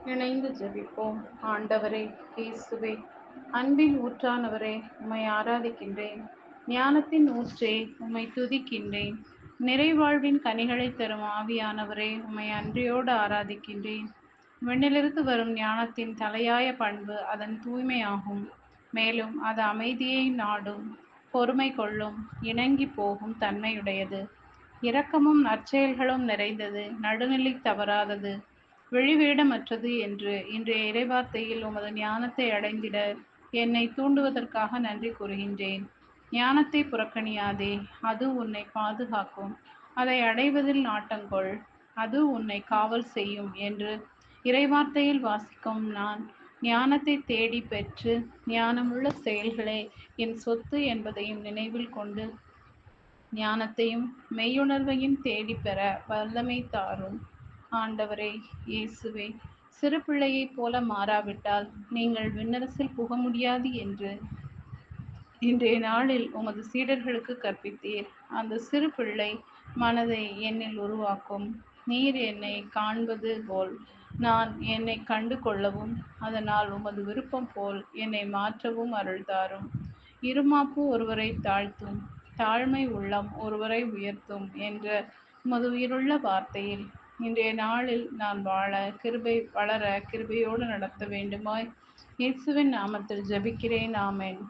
இணைந்து ஜெபிப்போம். ஆண்டவரே, இயேசுவே, அன்பின் ஊற்றானவரே, உம்மை ஆராதிக்கின்றேன். ஞானத்தின் ஊற்றே, உம்மை துதிக்கின்றேன். நிறைவாழ்வின் கனிகளை தரும் ஆவியானவரே, உம்மை அன்றியோடு ஆராதிக்கின்றேன். விண்ணிலிருந்து வரும் ஞானத்தின் தலையாய பண்பு அதன் தூய்மையாகும். மேலும் அது அமைதியை நாடும், பொறுமை கொள்ளும், இணங்கி போகும் தன்மையுடையது. இரக்கமும் நற்செயல்களும் நிறைந்தது, நடுநிலை தவறாதது, வெளிவேடமற்றது என்று இன்றைய இறைவார்த்தையில் உமது ஞானத்தை அடைந்திட என்னை தூண்டுவதற்காக நன்றி கூறுகின்றேன். ஞானத்தை புறக்கணியாதே, அது உன்னை பாதுகாக்கும். அதை அடைவதில் நாட்டங்கொள், அது உன்னை காவல் செய்யும் என்று இறைவார்த்தையில் வாசிக்கும் நான் ஞானத்தை தேடி பெற்று ஞானமுள்ள செயல்களே என் சொத்து என்பதையும் நினைவில் கொண்டு ஞானத்தையும் மெய்யுணர்வையும் தேடிப் பெற வல்லமை தாரும். ஆண்டவரே, இயேசுவே, சிறு பிள்ளையைப் போல மாறாவிட்டால் நீங்கள் விண்ணரசில் புக முடியாது என்று இன்றைய நாளில் உமது சீடர்களுக்கு கற்பித்தீர். அந்த சிறு பிள்ளை மனதை என்னில் உருவாக்கும். நீர் என்னை காண்பது போல் நான் என்னை கண்டு கொள்ளவும், அதனால் உமது விருப்பம் போல் என்னை மாற்றவும் அருள் தாரும். இருமாப்பு ஒருவரை தாழ்த்தும், தாழ்மை உள்ளம் ஒருவரை உயர்த்தும் என்ற உமது உயிருள்ள வார்த்தையில் இன்றைய நாளில் நான் வளர கிருபையோடு நடத்த வேண்டுமாய் இயேசுவின் நாமத்தில் ஜெபிக்கிறேன். ஆமென்.